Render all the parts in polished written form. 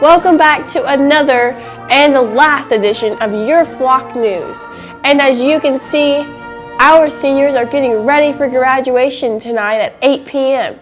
Welcome back to another and the last edition of Your Flock News. And as you can see, our seniors are getting ready for graduation tonight at 8 p.m.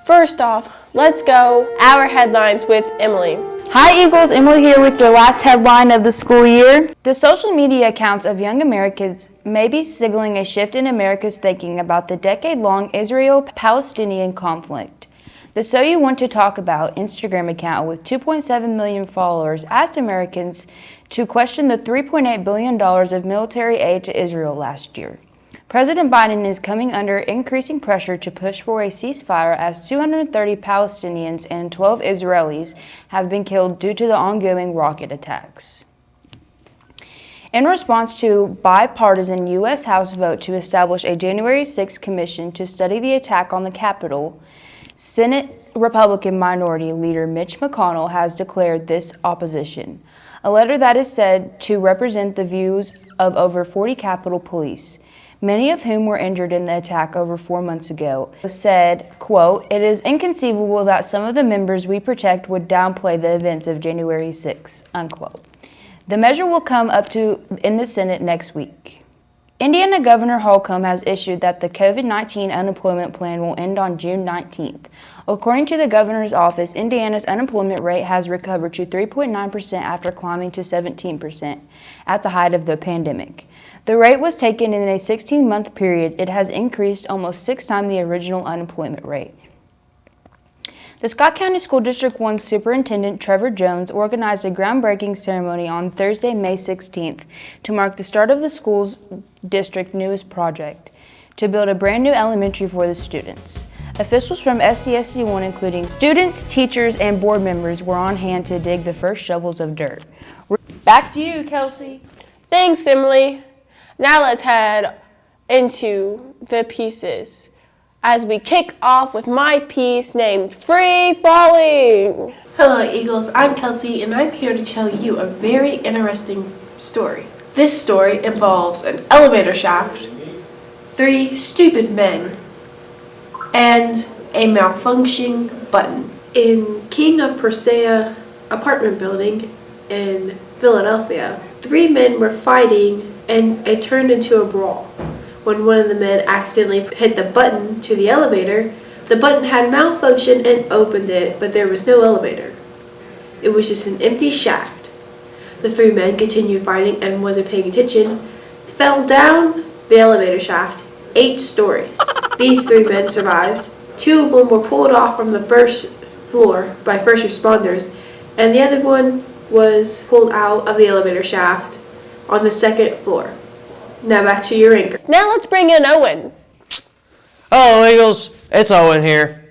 First off, let's go our headlines with Emily. Hi Eagles, Emily here with your last headline of the school year. The social media accounts of young Americans may be signaling a shift in America's thinking about the decade-long Israel-Palestinian conflict. The So You Want to Talk About Instagram account with 2.7 million followers asked Americans to question the $3.8 billion of military aid to Israel last year. President Biden is coming under increasing pressure to push for a ceasefire as 230 Palestinians and 12 Israelis have been killed due to the ongoing rocket attacks. In response to bipartisan U.S. House vote to establish a January 6 commission to study the attack on the Capitol, Senate Republican Minority Leader Mitch McConnell has declared this opposition. A letter that is said to represent the views of over 40 Capitol Police, many of whom were injured in the attack over 4 months ago, said, quote, "It is inconceivable that some of the members we protect would downplay the events of January 6, unquote. The measure will come up in the Senate next week. Indiana Governor Holcomb has issued that the COVID-19 unemployment plan will end on June 19th. According to the governor's office, Indiana's unemployment rate has recovered to 3.9% after climbing to 17% at the height of the pandemic. The rate was taken in a 16-month period. It has increased almost 6 times the original unemployment rate." The Scott County School District 1 Superintendent Trevor Jones organized a groundbreaking ceremony on Thursday, May 16th, to mark the start of the school's district's newest project, to build a brand new elementary for the students. Officials from SCSD1, including students, teachers, and board members, were on hand to dig the first shovels of dirt. Back to you, Kelsey. Thanks, Emily. Now let's head into the pieces as we kick off with my piece named Free Falling. Hello Eagles, I'm Kelsey and I'm here to tell you a very interesting story. This story involves an elevator shaft, 3 stupid men, and a malfunctioning button. In King of Prussia apartment building in Philadelphia, 3 men were fighting and it turned into a brawl. When one of the men accidentally hit the button to the elevator, the button had malfunctioned and opened it, but there was no elevator. It was just an empty shaft. The 3 men continued fighting and wasn't paying attention, fell down the elevator shaft 8 stories. These 3 men survived. 2 of them were pulled off from the first floor by first responders, and the other one was pulled out of the elevator shaft on the 2nd floor. Now back to your anchor. Now let's bring in Owen. Hello Eagles, it's Owen here.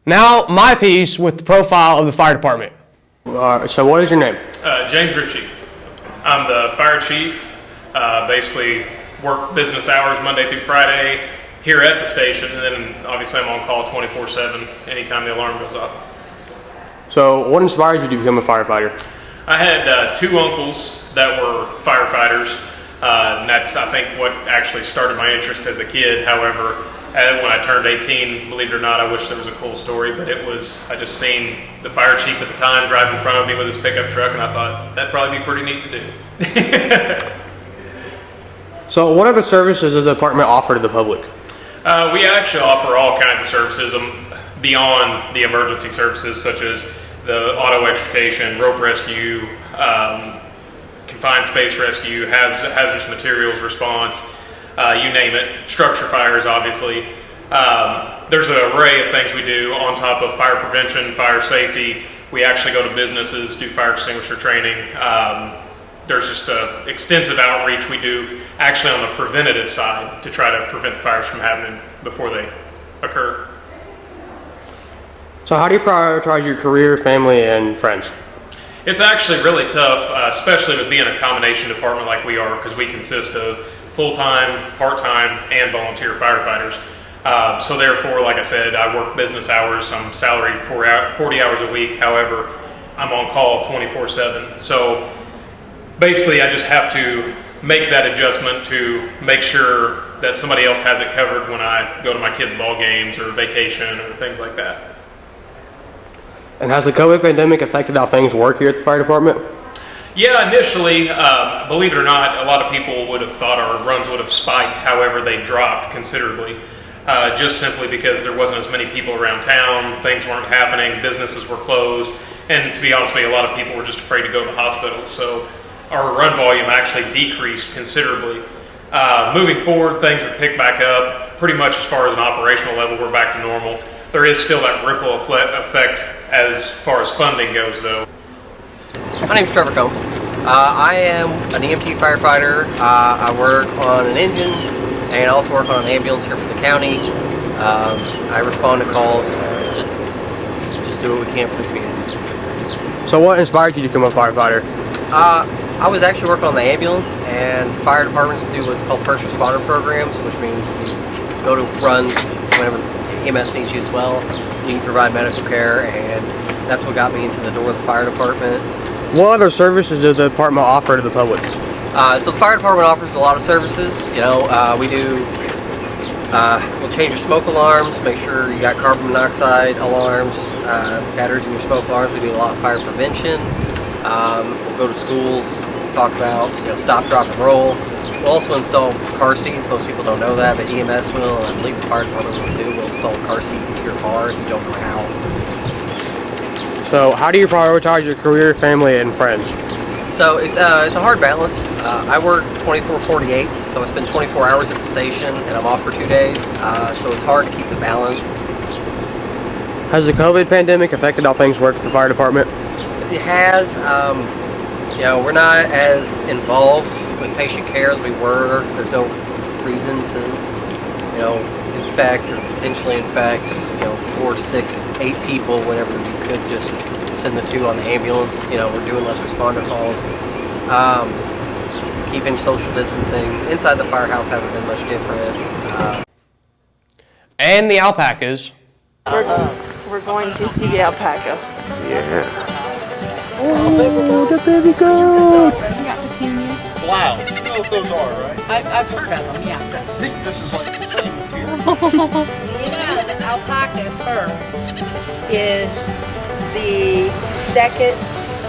Now my piece with the profile of the fire department. So what is your name? James Ritchie. I'm the fire chief. Basically work business hours Monday through Friday here at the station, and then obviously I'm on call 24/7 anytime the alarm goes off. So what inspired you to become a firefighter? I had 2 uncles that were firefighters. And that's, I think, what actually started my interest as a kid. However, when I turned 18, believe it or not, I wish there was a cool story, but it was, I just seen the fire chief at the time drive in front of me with his pickup truck, and I thought, that'd probably be pretty neat to do. So what other services does the department offer to the public? We actually offer all kinds of services beyond the emergency services, such as the auto extrication, rope rescue, confined space rescue, hazardous materials response, you name it, structure fires obviously. There's an array of things we do on top of fire prevention, fire safety. We actually go to businesses, do fire extinguisher training. There's just an extensive outreach we do actually on the preventative side to try to prevent the fires from happening before they occur. So how do you prioritize your career, family, and friends? It's actually really tough, especially with being a combination department like we are, because we consist of full-time, part-time, and volunteer firefighters. So therefore, like I said, I work business hours. I'm salaried 40 hours a week. However, I'm on call 24/7. So basically, I just have to make that adjustment to make sure that somebody else has it covered when I go to my kids' ball games or vacation or things like that. And has the COVID pandemic affected how things work here at the fire department? Yeah, initially, believe it or not, a lot of people would have thought our runs would have spiked. However, they dropped considerably, just simply because there wasn't as many people around town, things weren't happening, businesses were closed, and to be honest with you, a lot of people were just afraid to go to the hospital. So our run volume actually decreased considerably. Moving forward, things have picked back up. Pretty much as far as an operational level, we're back to normal. There is still that ripple effect as far as funding goes, though. My name is Trevor Comb. I am an EMT firefighter. I work on an engine and I also work on an ambulance here for the county. I respond to calls, just do what we can for the community. So what inspired you to become a firefighter? I was actually working on the ambulance, and fire departments do what's called first responder programs, which means you go to runs whenever EMS needs you as well. You can provide medical care, and that's what got me into the door of the fire department. What other services does the department offer to the public? So the fire department offers a lot of services. We do, we'll change your smoke alarms, make sure you got carbon monoxide alarms, batteries in your smoke alarms. We do a lot of fire prevention. We'll go to schools, talk about stop, drop, and roll. We'll also install car seats. Most people don't know that, but EMS will, and I believe the fire department will too. We'll install a car seat into your car if you don't know how. So how do you prioritize your career, family, and friends? So it's a hard balance. I work 24/48, so I spend 24 hours at the station, and I'm off for 2 days. So it's hard to keep the balance. Has the COVID pandemic affected how things work at the fire department? It has. We're not as involved with patient care as we were. There's no reason to, infect or potentially infect, 4, 6, 8 people whenever we could just send the 2 on the ambulance. We're doing less responder calls. Keeping social distancing. Inside the firehouse hasn't been much different. And the Alpacas. We're going to see Alpaca. Yeah. Oh, the baby goat! Yeah, Petunia. Wow. You know what those are, right? I've heard of them, yeah. I think this is like the same here. Yeah, alpaca fur is the second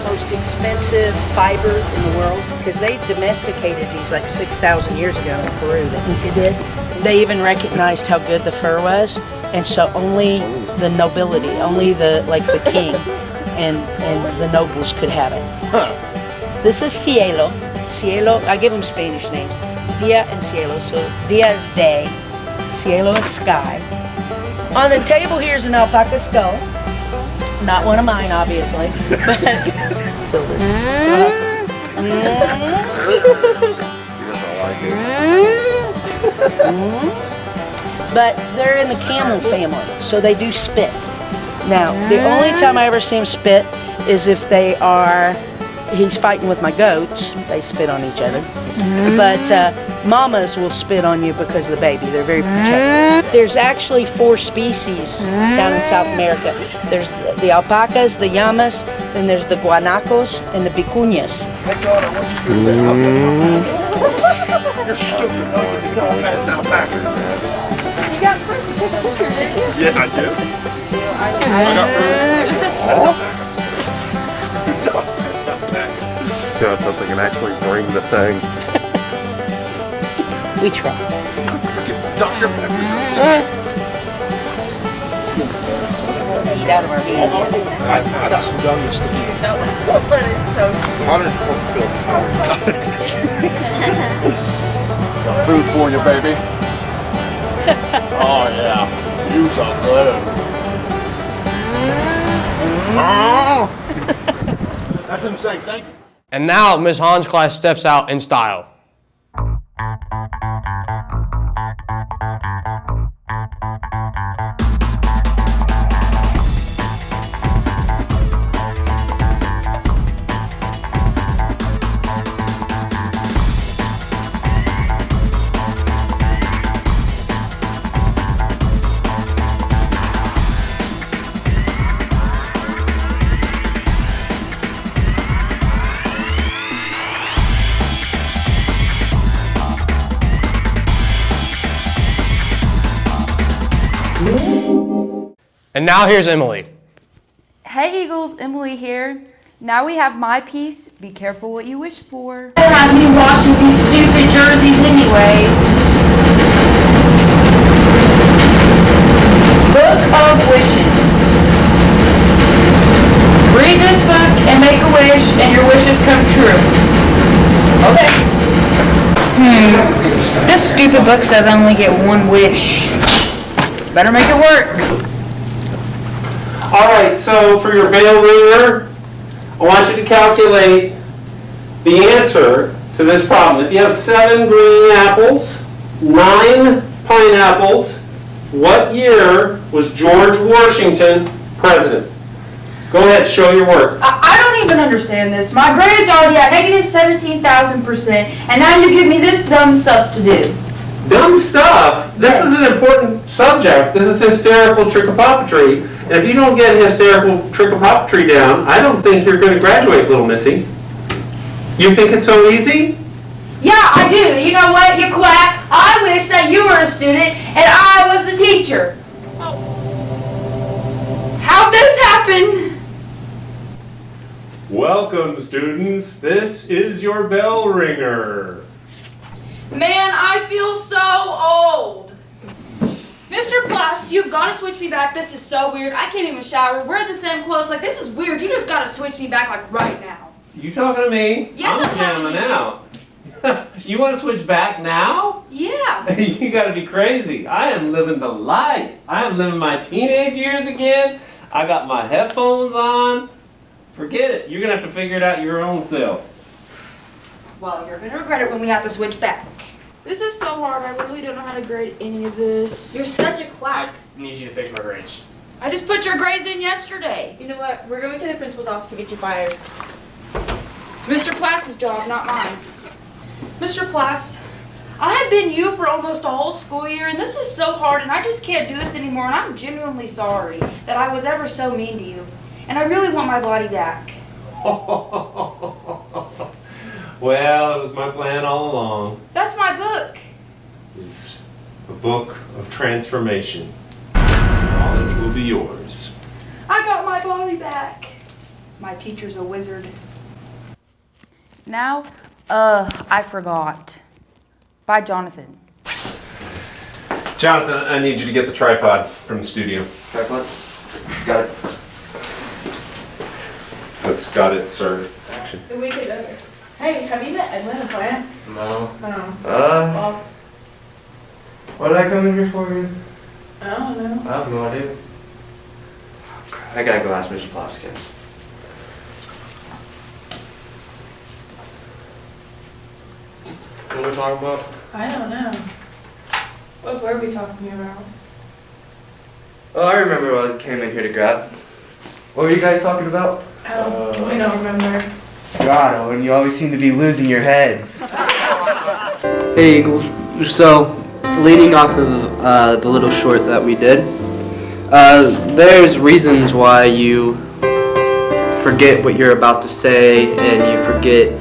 most expensive fiber in the world because they domesticated these like 6,000 years ago in Peru. The Inca did. They even recognized how good the fur was, and so only the nobility, only the king and the nobles could have it. Huh. This is cielo. Cielo, I give them Spanish names. Dia and cielo. So dia is day, cielo is sky. On the table here is an alpaca skull. Not one of mine, obviously, but feel this. He doesn't like it. But they're in the camel family, so they do spit. Now, the only time I ever see them spit is if he's fighting with my goats. They spit on each other. But mamas will spit on you because of the baby. They're very protective. There's actually 4 species down in South America. There's the alpacas, the llamas, then there's the guanacos, and the vicuñas. You're stupid. No, you don't have that back. Yeah, I do. Got something and actually bring the thing. We try. Dr. Eat out of our hand. I got some gummies to eat. That is so cute. I'm just supposed to feel got food for you, baby. Oh yeah. Use a glue. That's him saying thank you. And now Ms. Hahn's class steps out in style. And now here's Emily. Hey Eagles, Emily here. Now we have my piece, Be Careful What You Wish For. I don't have me washing these stupid jerseys anyways. Book of Wishes. Read this book and make a wish and your wishes come true. Okay. This stupid book says I only get one wish. Better make it work. All right, so for your bell ringer, I want you to calculate the answer to this problem. If you have 7 green apples, 9 pineapples, what year was George Washington president? Go ahead, show your work. I don't even understand this. My grade's already at negative 17,000%, and now you give me this dumb stuff to do. Dumb stuff? This is an important subject. This is hysterical trichopometry. And if you don't get hysterical trichopometry down, I don't think you're going to graduate, little missy. You think it's so easy? Yeah, I do. You know what, you quack? I wish that you were a student and I was the teacher. How'd this happen? Welcome, students. This is your bell ringer. Man, I feel so old. Mr.Plasse, you've got to switch me back. This is so weird. I can't even shower. We're the same clothes. Like, this is weird. You just got to switch me back, like, right now. You talking to me? Yes, I'm talking to you. out. You want to switch back now? Yeah. You got to be crazy. I am living the life. I am living my teenage years again. I got my headphones on. Forget it. You're going to have to figure it out your own self. Well, you're going to regret it when we have to switch back. This is so hard. I literally don't know how to grade any of this. You're such a quack. I need you to fix my grades. I just put your grades in yesterday. You know what? We're going to the principal's office to get you fired. It's Mr. Plasse's job, not mine. Mr. Plasse, I have been you for almost a whole school year, and this is so hard, and I just can't do this anymore, and I'm genuinely sorry that I was ever so mean to you. And I really want my body back. Well, it was my plan all along. That's my book. It's a book of transformation. Knowledge will be yours. I got my body back. My teacher's a wizard. Now, I forgot. By Jonathan. Jonathan, I need you to get the tripod from the studio. Tripod? Got it. That's got it, sir. Action. Hey, have you met Edwin, the plant? No. Oh. Well, what did I come in here for again? I don't know. I have no idea. I gotta go ask Mr. Plaskin. What are we talking about? I don't know. What were we talking about? Oh, I remember what I came in here to grab. What were you guys talking about? Oh, we don't remember. God, Owen, you always seem to be losing your head. Hey, Eagles. So, leading off of the little short that we did, there's reasons why you forget what you're about to say and you forget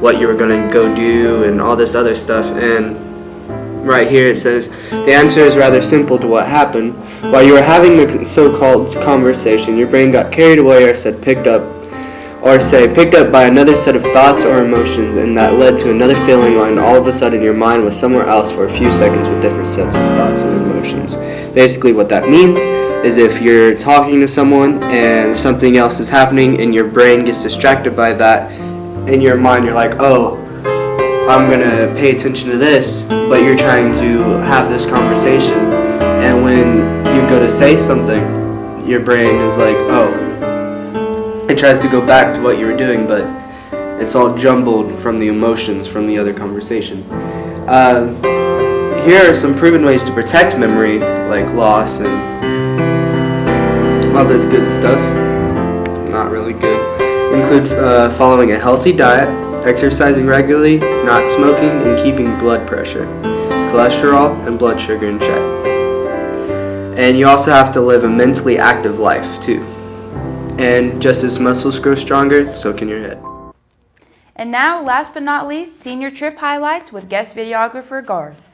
what you were going to go do and all this other stuff. And right here it says, the answer is rather simple to what happened. While you were having the so-called conversation, your brain got carried away or picked up by another set of thoughts or emotions, and that led to another feeling, and all of a sudden your mind was somewhere else for a few seconds with different sets of thoughts and emotions. Basically what that means is if you're talking to someone and something else is happening and your brain gets distracted by that, in your mind you're like, oh, I'm gonna pay attention to this, but you're trying to have this conversation, and when you go to say something, your brain is like, oh, it tries to go back to what you were doing, but it's all jumbled from the emotions from the other conversation. Here are some proven ways to protect memory, like loss and all this good stuff. Not really good. Include following a healthy diet, exercising regularly, not smoking, and keeping blood pressure, cholesterol, and blood sugar in check. And you also have to live a mentally active life, too. And just as muscles grow stronger, so can your head. And now, last but not least, senior trip highlights with guest videographer Garth.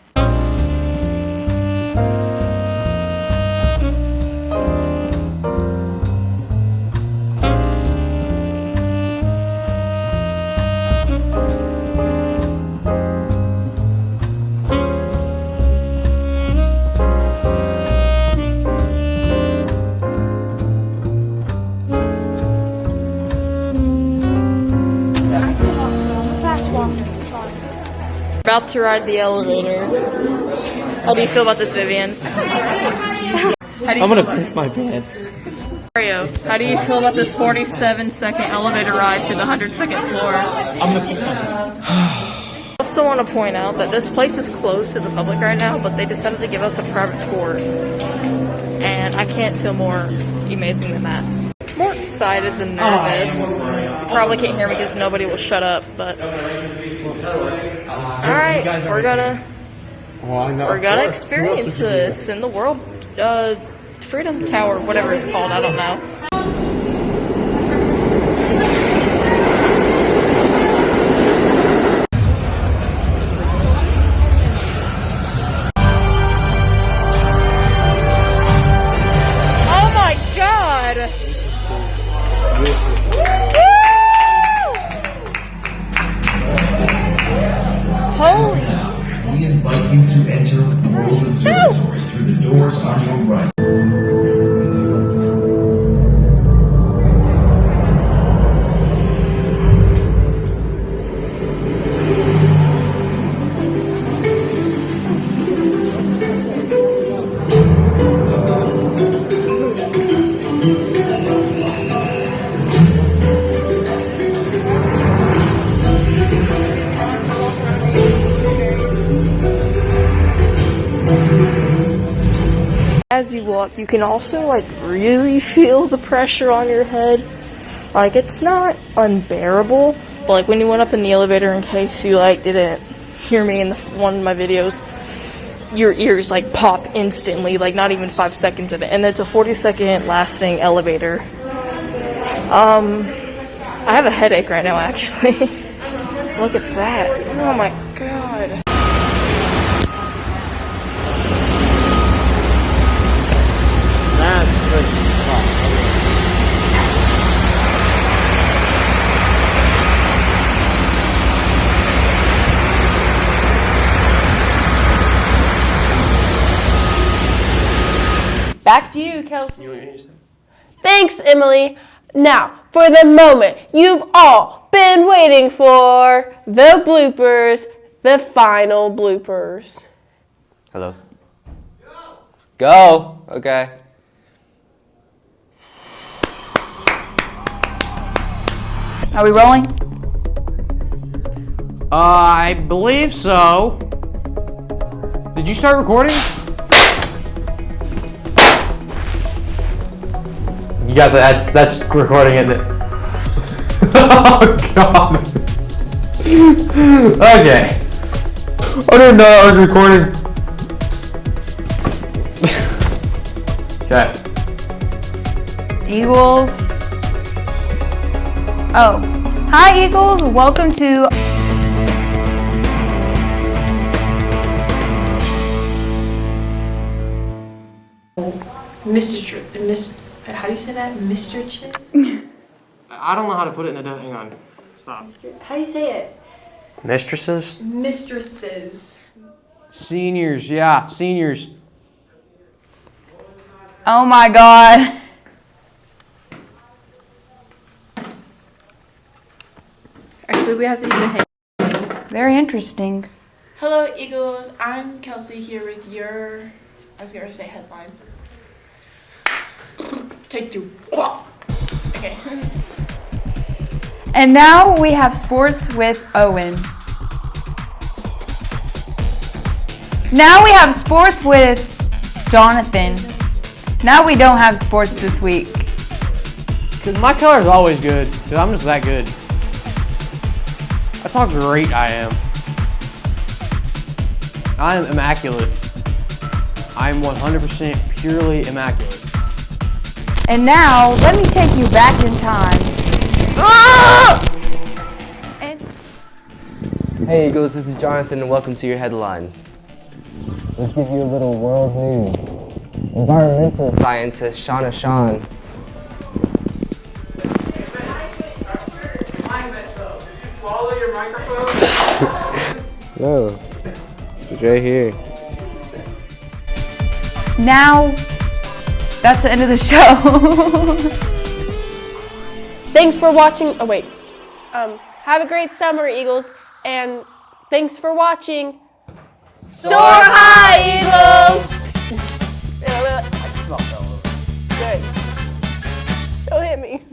about to ride the elevator. How do you feel about this, Vivian? I'm gonna piss my pants. Mario, how do you feel about this 47-second elevator ride to the 102nd floor? I'm gonna piss my pants. I also want to point out that this place is closed to the public right now, but they decided to give us a private tour. And I can't feel more amazing than that. More excited than nervous. You probably can't hear me because nobody will shut up, but... Alright, we're gonna experience this in the World Freedom Tower, whatever it's called, I don't know. Oh my god! Holy! We invite you to enter World Observatory through the doors on your right. As you walk, you can also like really feel the pressure on your head. Like it's not unbearable, but like when you went up in the elevator, in case you like didn't hear me in one of my videos, your ears like pop instantly, like not even 5 seconds of it, and it's a 40-second lasting elevator. I have a headache right now actually. Look at that. Oh my god. Back to you, Kelsie. Thanks, Emily. Now, for the moment you've all been waiting for, the bloopers, the final bloopers. Hello. Go! Okay. Are we rolling? I believe so. Did you start recording? You got that? That's recording, isn't it? Oh god. Okay. I didn't know I was recording. Okay. Eagles. Oh. Hi, Eagles. Welcome to... How do you say that? Mr. Chiz? I don't know how to put it in a... Hang on. Stop. How do you say it? Mistresses? Mistresses. Seniors, yeah. Seniors. Oh my god. Actually, we have to even hang. Very interesting. Hello, Eagles. I'm Kelsie here with your... I was going to say headlines. Take two. Okay. And now we have sports with Owen. Now we have sports with Jonathan. Now we don't have sports this week. Cause my color's always good. Cause I'm just that good. That's how great I am. I am immaculate. I am 100% purely immaculate. And now, let me take you back in time. And Hey Eagles, this is Jonathan and welcome to your headlines. Let's give you a little world news. Environmental scientist Shauna Sean. Swallow your microphone? No, it's right here. now, that's the end of the show. Thanks for watching. Oh, wait. Have a great summer, Eagles, and Thanks for watching. Soar high, Eagles! Don't hit me.